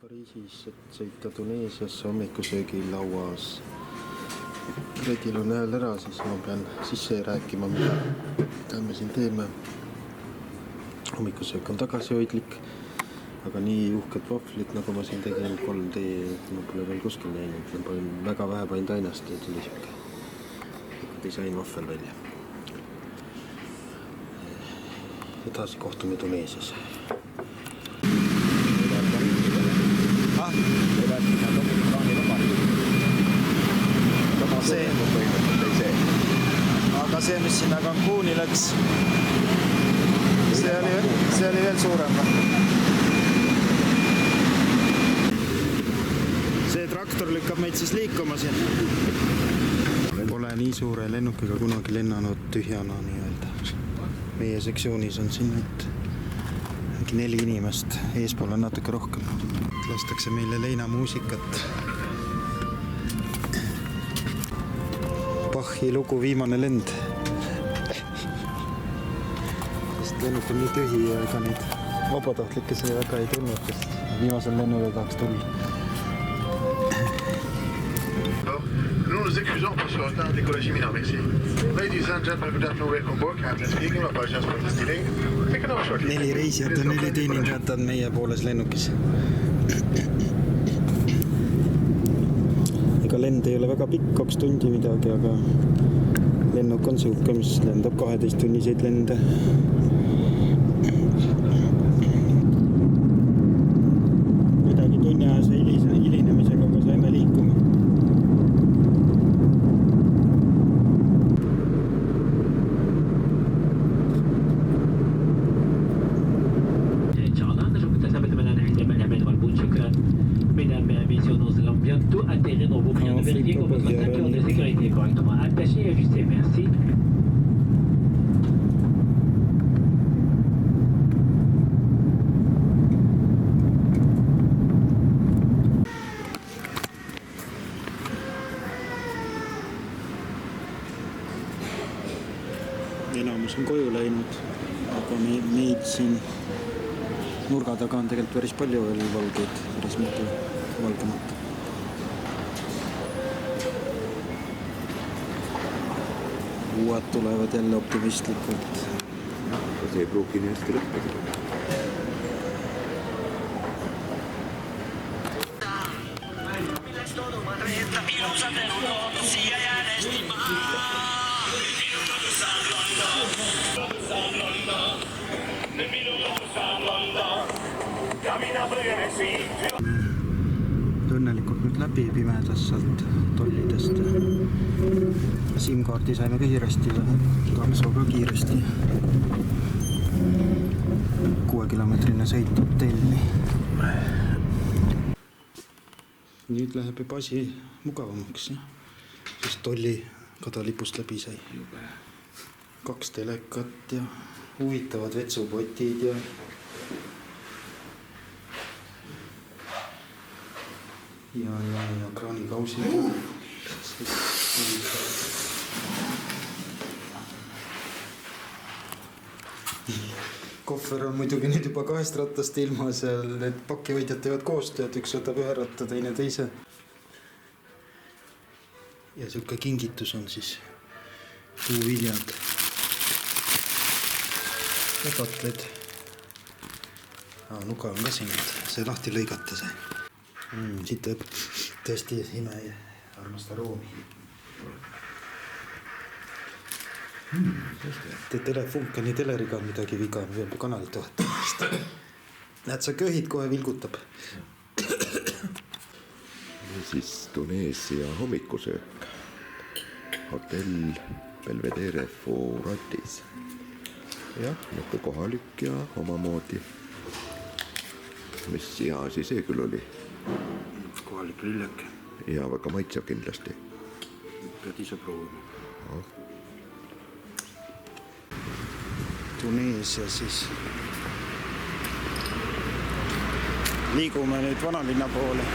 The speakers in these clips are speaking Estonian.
Pariisis, et sõita Tuneesiasse hommikusöögilauas. Redil on hääl ära, siis ma pean sisse rääkima, mida me siin teeme. Hommikusöök on tagasihoidlik, aga nii uhked vahvlid, nagu ma siin tegin 3D, ma pole veel kuskil näinud. Ma panin väga vähe panin ainast ja tuli siuke disain vahvel välja. Edasi kohtume Tuneesias. Aga see, mis sinna Cancuni läks, see oli veel suurem. See traktor lükkab meid siis liikuma siin. Pole nii suure lennukiga kunagi lennanud tühjana nii-öelda. Meie sektsioonis on siin nüüd 4 inimest, eespool on natuke rohkem. Lastakse meile leinamuusikat. Bachi lugu Viimane lend. Sest lennuk on nii tühi ja ega neid vabatahtlikke see väga ei tulnud, sest viimasel lennul tahaks tulla. Nous nous excusons pour ce retard décollage imminent, merci. Ladies and gentlemen, good afternoon, welcome aboard. Captain speaking, apologies for the delay. Take it over shortly. 4 reisijat on 4 teenindajat on meie pooles lennukis. Ega lend ei ole väga pikk, 2 tundi midagi, aga lennuk on siuke, mis lendab 12-tunniseid lende. Midagi tunniajase hilinemisega ka saime liikuma. Bientôt atterrir dans vos biens de vérifier que votre ceinture de sécurité est correctement attachée et ajustée. Merci. Enamus on koju läinud, aga meid siin nurga taga on tegelikult päris palju veel valgeid, päris mitu valgemata. Uued tulevad jälle optimistlikult. See ei pruugi nii hästi lõppegi. Õnnelikult nüüd läbi pimedas sealt tollidest. SIM-kaardi saime kiiresti, takso ka kiiresti. 6-kilomeetrine sõit hotelli. Nüüd läheb juba asi mugavamaks, sest tolli kadalipust läbi sai. 2 telekat ja huvitavad vetsupotid ja kraanikausid. Kohver on muidugi nüüd juba 2 rattast ilma seal, need pakihoidjad teevad koostööd, üks võtab 1 ratta, teine teise. Ja siuke kingitus on siis puuviljad ja katled. Nuga on ka siin, see lahti lõigata sai. Siit teeb tõesti ime ja armasta roomi. Telefunkani teleriga on midagi viga, peab kanalit vahetama. Näed, sa köhid, kohe vilgutab. Siis Tuneesia hommikusöök. Hotell Belvedere Furatis. Jah, nagu kohalik ja omamoodi. Mis hea asi see küll oli? Kohalik lilleke. Ja väga maitsev kindlasti. Pead ise proovima. Tuneesia siis. Liigume nüüd vanalinna poole.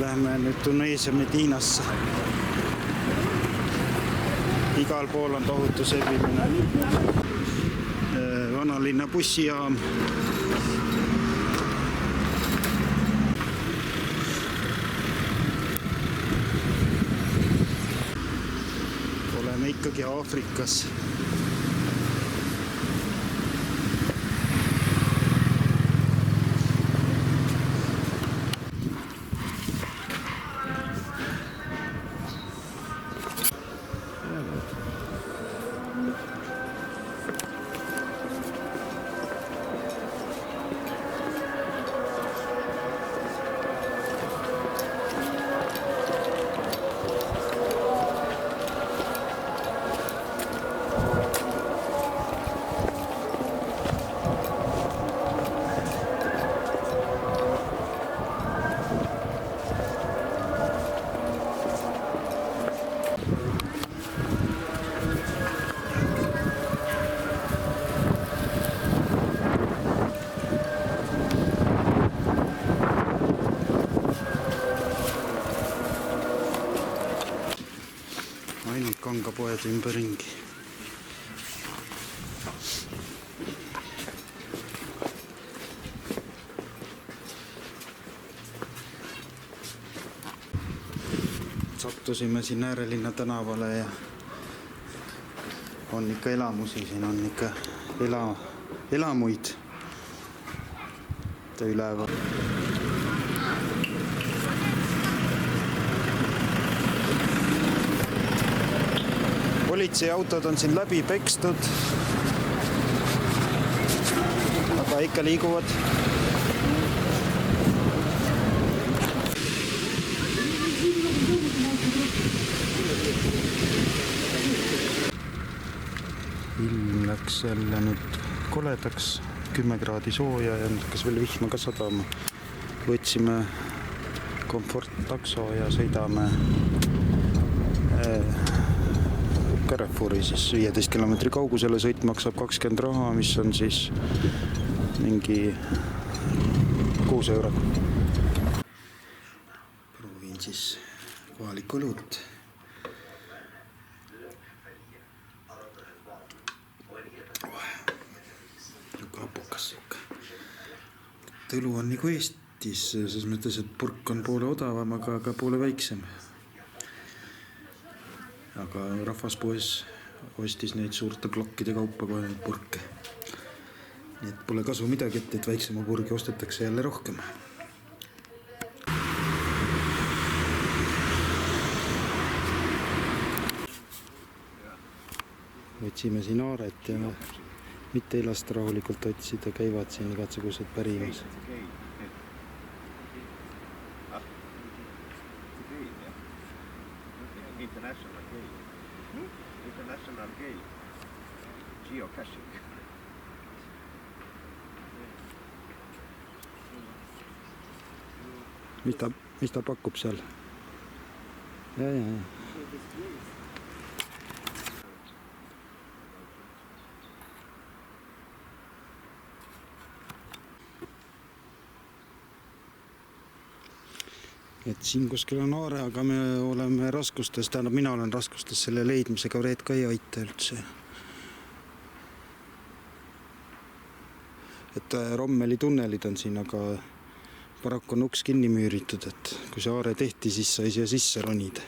Lähme nüüd Tuneesia Medinasse. Igal pool on tohutu sebimine. Tallinna bussijaam. Oleme ikkagi Aafrikas. Ainult kangapoed ümberringi. Sattusime siin Äärelinna tänavale ja on ikka elamusi, siin on ikka elamuid üleval. Politseiautod on siin läbi pekstud, aga ikka liiguvad. Ilm läks jälle nüüd koledaks, 10 kraadi sooja ja hakkas veel vihma ka sadama. Võtsime komforttakso ja sõidame Carrefouri siis 15 kilomeetri kaugusele. Sõit maksab 20 raha, mis on siis mingi 6 eurot. Proovin siis kohalikku õlut. Kapukas. Õlu on nagu Eestis, selles mõttes, et purk on poole odavam, aga poole väiksem. Aga rahvaspoes ostis neid suurte plokkide kaupa kohe neid purke. Nii et pole kasu midagi, et väiksema purgi ostetakse jälle rohkem. Võtsime siin aaret ja mitte ei lasta rahulikult otsida, käivad siin igatsugused pärimas. International game. Geocaching. Mis ta pakub seal? Ja. Et siin kuskil on aare, aga me oleme raskustes, tähendab mina olen raskustes selle leidmisega, Reet ka ei aita üldse. Et Rommeli tunnelid on siin, aga paraku on uks kinni müüritud, et kui see aare tehti, siis sai siia sisse ronida.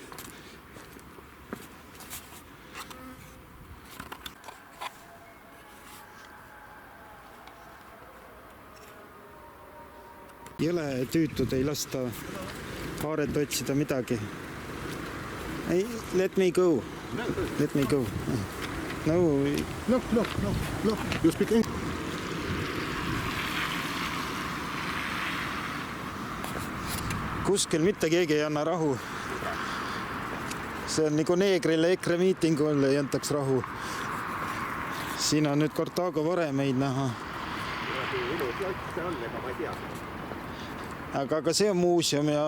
Jõle tüütud, ei lasta aaret otsida midagi. Ei, let me go. Let me go. No. You speak English? Kuskil mitte keegi ei anna rahu. See on nagu neegrile EKRE miitingul ei antaks rahu. Siin on nüüd Kartaago varemeid näha. Aga see on muuseum ja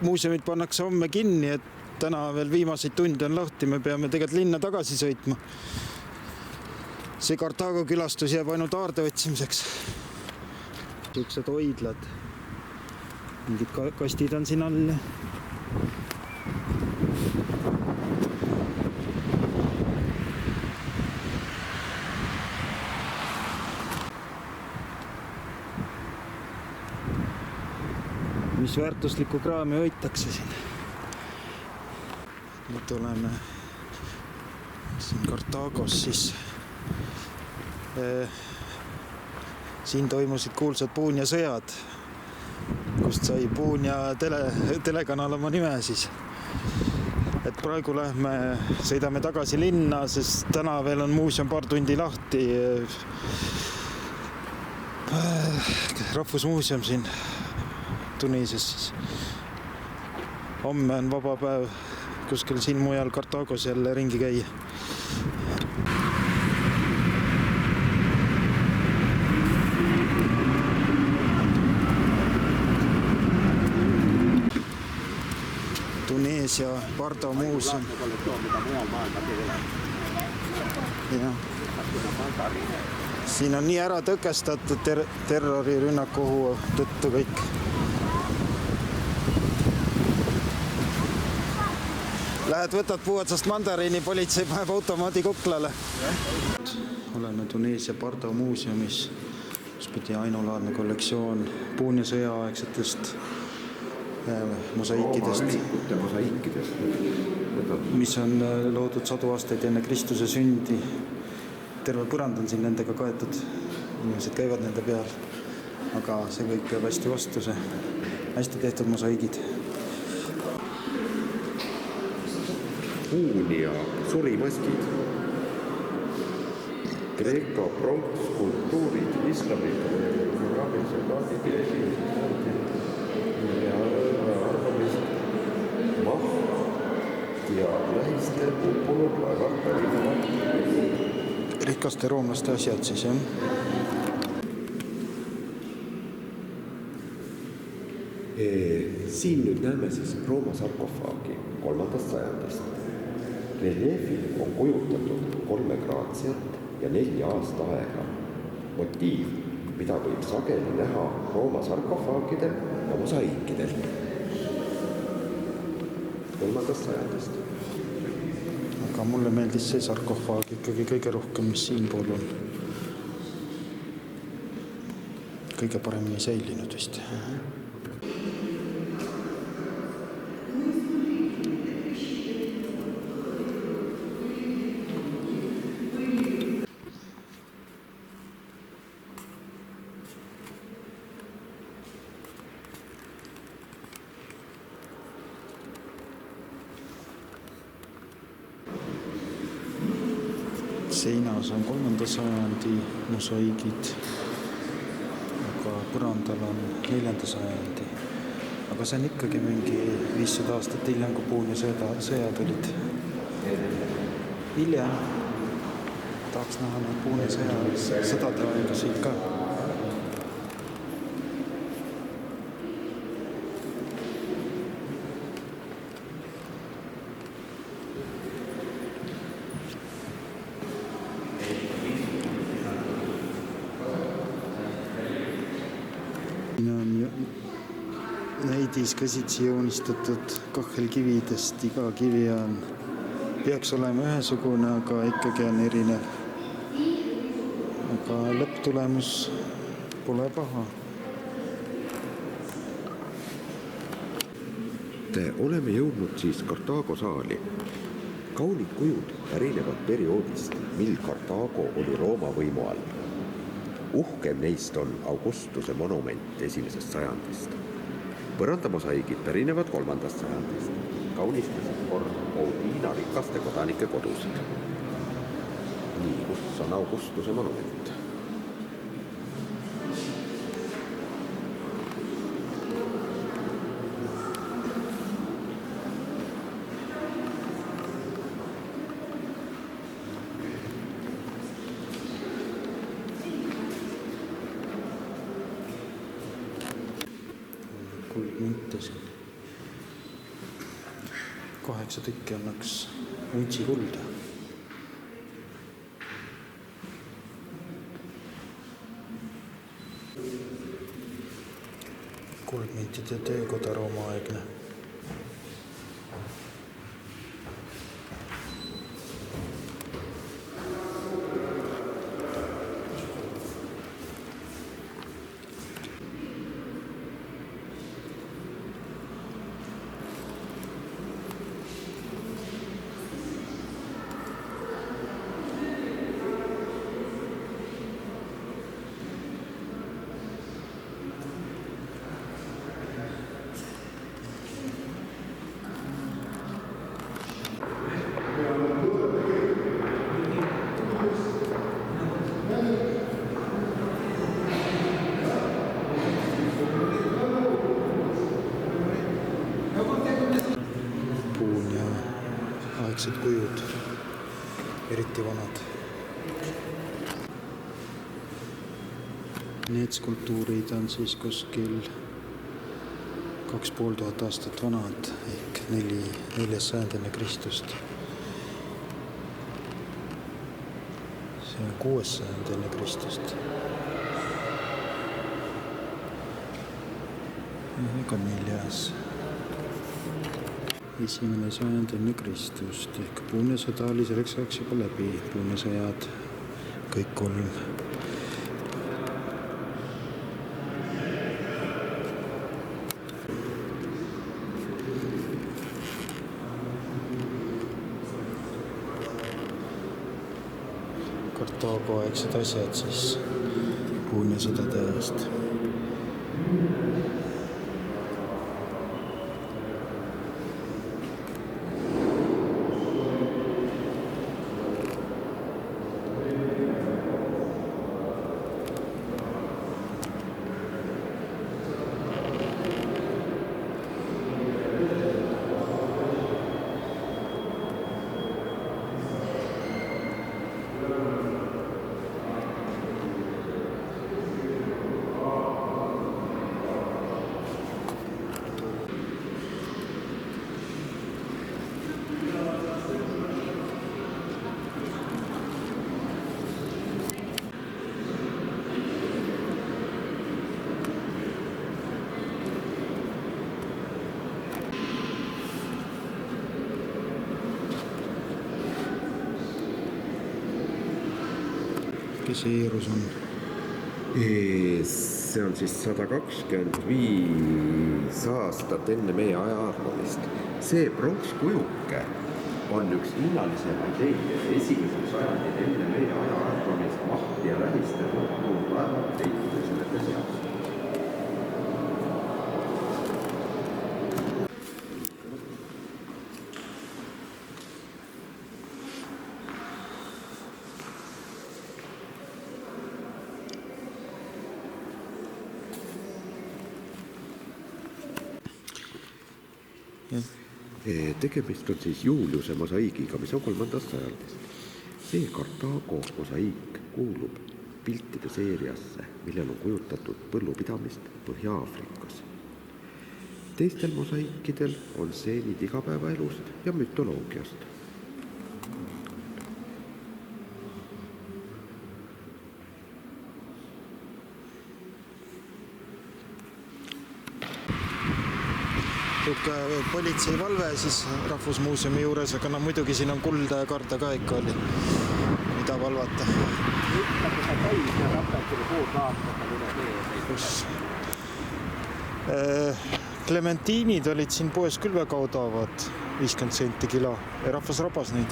muuseumid pannakse homme kinni, et täna veel viimaseid tunde on lahti, me peame tegelikult linna tagasi sõitma. See Kartaago külastus jääb ainult aarde otsimiseks. Siuksed hoidlad. Mingid kastid on siin all. mis väärtuslikku kraami hoitakse siin. Nüüd oleme siin Kartaagos, siis siin toimusid kuulsad Puunia sõjad, kust sai Puunia telekanal oma nime siis. Et praegu sõidame tagasi linna, sest täna veel on muuseum paar tundi lahti. Rahvusmuuseum siin Tuneesias siis. Homme on vaba päev kuskil siin mujal Kartaagos jälle ringi käia. Tuneesia Bardo muuseum. Ja. Siin on nii ära tõkestatud terrorirünnaku tõttu kõik. Lähed võtad puu otsast mandariini, politsei paneb automaadi kuklale. Oleme Tuneesia Bardo muuseumis, kus pidi ainulaadne kollektsioon Puunia sõjaaegsetest mosaikidest, mis on loodud 100 aastaid enne Kristuse sündi. Terve põrand on siin nendega kaetud, inimesed käivad nende peal, aga see kõik peab hästi vastu, see hästi tehtud mosaigid. Puunia surimaskid, Kreeka pronkskultuurid, islamid, soldaadid ja arvamist, maht ja lähiste uppunud laevad pärinevad. Rikaste roomlaste asjad siis, jah? Siin nüüd näeme siis Rooma sarkofaagi 3. sajandist. Reljeefil on kujutatud 3 graatsiat ja 4 aastaaega. Motiiv, mida võib sageli näha Rooma sarkofaagidel ja mosaikidel 3. sajandist. Aga mulle meeldis see sarkofaag ikkagi kõige rohkem, mis siin pool on. Kõige paremini säilinud vist. Seinas on 3. sajandi mosaigid, aga põrandal on 4. sajandi. Aga see on ikkagi mingi 500 aastat hiljem, kui Puunia sõjad olid. Hiljem tahaks näha neid Puunia sõdade aegasid ka. Näidis käsitsi joonistatud kahhelkividest, iga kivi peaks olema ühesugune, aga ikkagi on erinev. Aga lõpptulemus pole paha. Oleme jõudnud siis Kartaago saali. Kaunid kujud pärinevad perioodist, mil Kartaago oli Rooma võimu all. Uhkem neist on Augustuse monument 1. sajandist. Põrandamosaigid pärinevad 3. sajandist. Kaunistasid kord Oudiina rikaste kodanike kodusid. Nii, kus on Augustuse monument? Kuldmünte siin. 8 tükki annaks untsi kulda. Kuldmüntide töökoda Rooma-aegne. nõukogudeaegsed kujud, eriti vanad. Need skulptuurid on siis kuskil 2500 aastat vanad ehk 4. sajand enne Kristust. See on 6. sajand enne Kristust. Ega 4. 1. sajand enne Kristust ehk Puune sõda oli selleks ajaks juba läbi. Puune sõjad, kõik 3. Kartaago aegsed asjad siis Puune sõdade ajast. Kes see Eerus on? See on siis 125 aastat enne meie aja arvamist. See pronkskujuke on üks linnalisemaid leide 1. sajandil enne meie aja arvamist mahti ja lähiste tulnud laevade leidmisele seas. Tegemist on siis Juliuse mosaiigiga, mis on 3. sajandist. See Kartaago mosaiik kuulub piltide seeriasse, millel on kujutatud põllupidamist Põhja-Aafrikas. Teistel mosaiikidel on stseenid igapäevaelust ja mütoloogiast. Politseivalve siis Rahvusmuuseumi juures, aga muidugi siin on kulda ja karda ka ikka oli, mida valvata. Clementiinid olid siin poes küll väga odavad, 50 senti kilo ja rahvas rabas neid.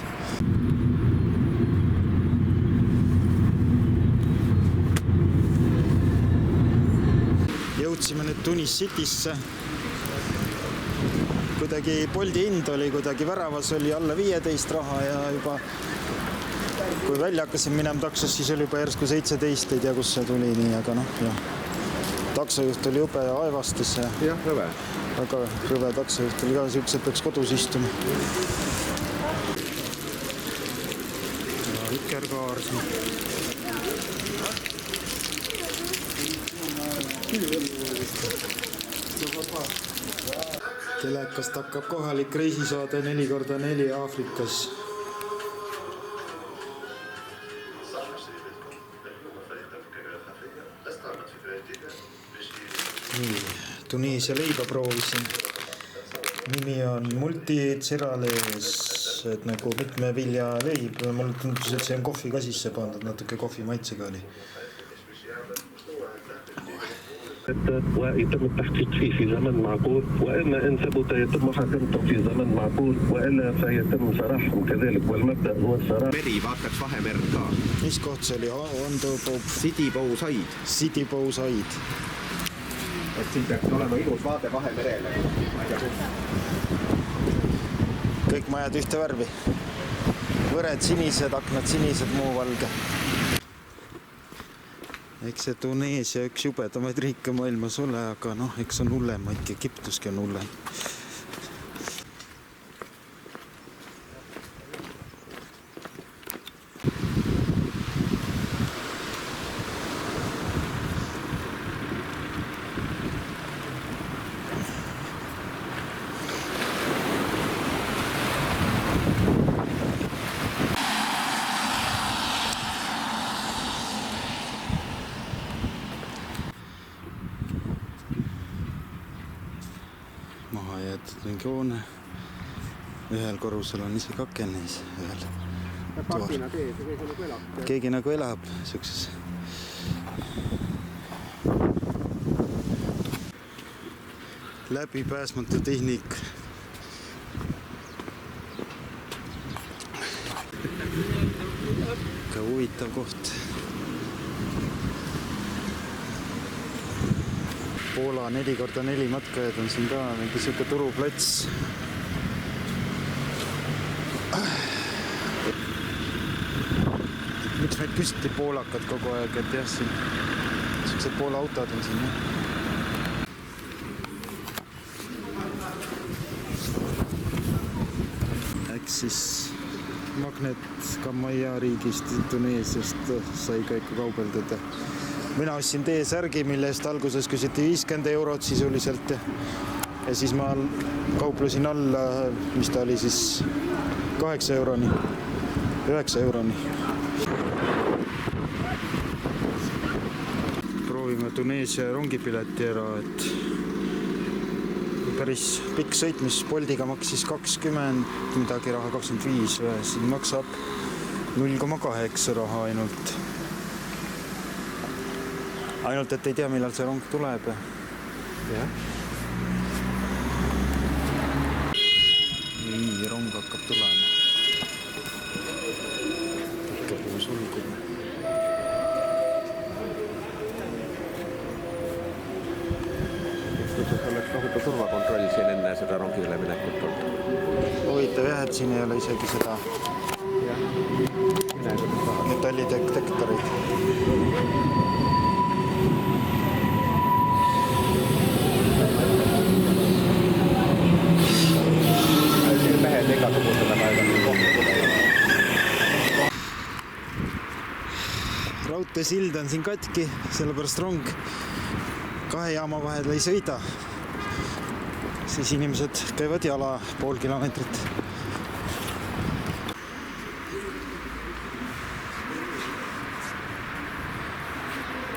Jõudsime nüüd Tunis Citysse. Kuidagi Bolti hind oli kuidagi väravas, oli alla 15 raha ja juba kui välja hakkasin minema taksos, siis oli juba järsku 17, ei tea, kus see tuli nii, aga jah. Taksojuht oli jube ja aevastas ja rõve. Väga rõve taksojuht oli ka, siuksed peaks kodus istuma. Ja vikerkaar siin. Telekast hakkab kohalik reisisaade 4x4 Aafrikas. Nii, Tuneesia leiba proovisin. Nimi on multitserales, et nagu mitme vilja leib. Mulle tundus, et see on kohvi kasisse pandud, natuke kohvi maitsega oli. ويتم التحقيق فيه في زمن معقول وإما إن ثبت يتم محاكمته في زمن معقول وإلا فيتم سراحهم كذلك والمبدأ هو السراح. Meri vaataks Vahemerd ka. Mis koht see oli? Sidipou-said. Sidipou-said. Et siin peaks olema ilus vaade Vahemerele. Kõik majad ühte värvi. Võred sinised, aknad sinised, muu valge. Eks see Tuneesia üks jubedamaid riike maailmas ole, aga eks on hullemaidki, Egiptuski on hullem. ehitatud mingi hoone. Ühel korrusel on isegi aken ees, ühel toal. Keegi nagu elab siukses. Läbipääsmatu tehnik. Ka huvitav koht. Poola 4x4 matkajad on siin ka mingi siuke turuplats. Miks meil püsti poolakad kogu aeg, et jah, siin siuksed Poola autod on siin. Eks siis Magnet Kamaia riigist Tuneesiast sai ka ikka kaubeldada. Mina ostsin T-särgi, mille eest alguses küsiti 50 eurot sisuliselt ja siis ma kauplesin alla, mis ta oli siis 8 euroni, 9 euroni. Proovime Tuneesia rongipileti ära, et päris pikk sõit, mis Boltiga maksis 20 midagi raha, 25 või siin maksab 0,8 raha ainult. Ainult, et ei tea, millal see rong tuleb. Nii, rong hakkab tulema. Ikka puu sulgub. Oleks tohutu turvakontroll siin enne seda rongi üleminekut olnud. Huvitav jah, et siin ei ole isegi seda metallidetektorid. Mehed igasugusele aega kohtu. Raudteesild on siin katki, sellepärast rong 2 jaama vahel ei sõida. Siis inimesed käivad jala pool kilomeetrit.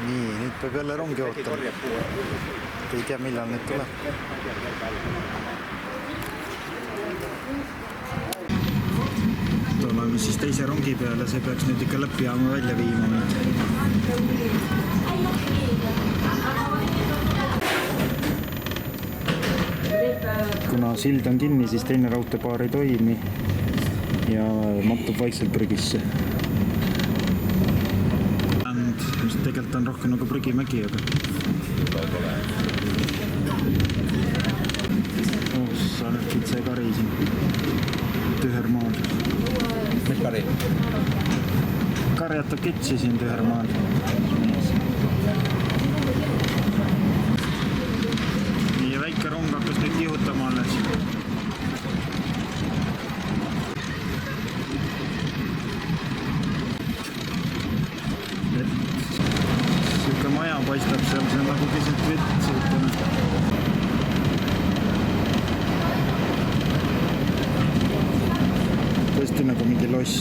Nii, nüüd peab jälle rongi ootama. Ei tea, millal need tuleb. Oleme siis teise rongi peale, see peaks nüüd ikka lõppjaama välja viima nüüd. Kuna sild on kinni, siis teine raudteepaar ei toimi ja mattub vaikselt prügisse. Mis tegelikult on rohkem nagu prügimägi, aga saanetid see kari siin Tühermaal. Mis kari? Karjatab kitsi siin Tühermaal. Nii väike rong hakkas nüüd kihutama alles. Siuke maja paistab seal, see on nagu keset vett siukene. Tõesti nagu mingi loss.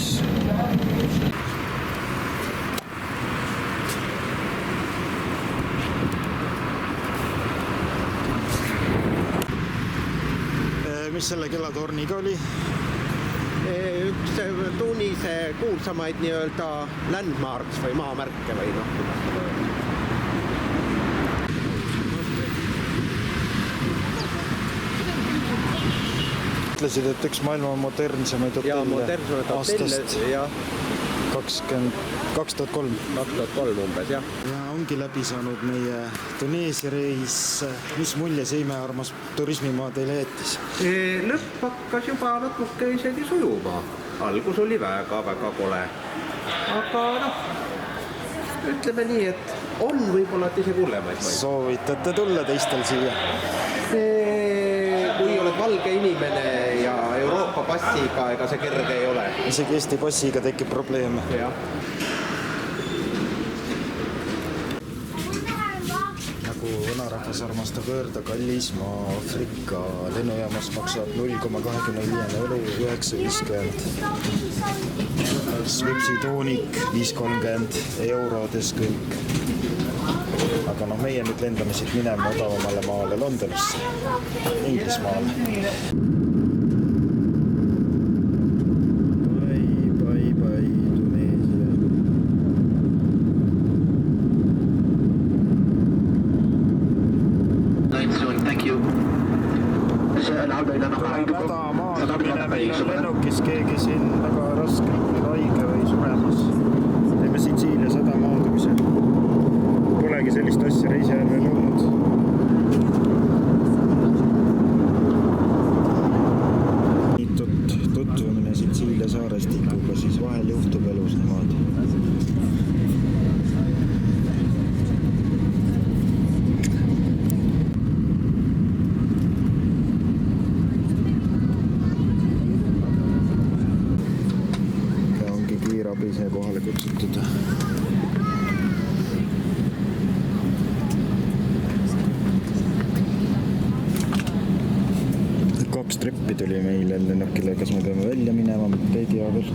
Mis selle kelatorniga oli? Üks Tunise kuulsamaid nii-öelda landmarks või maamärke või noh. Ütlesid, et üks maailma modernsemaid hotelle aastast ja 2003 umbes, jah. Ja ongi läbi saanud meie Tuneesia reis. Mis mulje see imearmas turismimaa teile jättis? Lõpp hakkas juba natuke isegi sujuma. Algus oli väga kole. Aga noh, ütleme nii, et on võib-olla isegi hullemaid. Soovitate tulla teistel siia? Kui oled valge inimene ja Euroopa passiga, ega see kerge ei ole. Isegi Eesti passiga tekib probleeme. Jah. Nagu vanarahvas rahvas armastab öelda kallis maa Aafrika. Lennujaamas maksab 0,25 euro 9,50. Svipsi toonik 5,30 eurodes kõik. Aga noh, meie nüüd lendame siit minema odavamale maale Londonisse, Inglismaale. Meil on lennukis keegi siin väga raskelt haige või suremas. Teeme Sitsiilia sadama maandumisel. Polegi sellist asja reisi ajal veel olnud. Tutvumine Sitsiilia saarestikuga, siis vahel juhtub elus niimoodi. Ise kohale kutsutud. Kaks treppi tuli meile lennukile, kas me peame välja minema, mitte ei tea veel.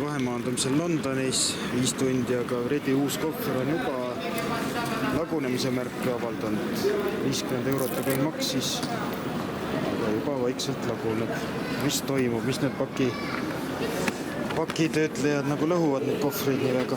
Vahemaandumisel Londonis 5 tundi, aga Redi uus kohver on juba lagunemise märki avaldanud. 50 eurot ta küll maksis, aga juba vaikselt laguneb. Mis toimub, mis need pakitöötlejad nagu lõhuvad neid kohvreid nii väga?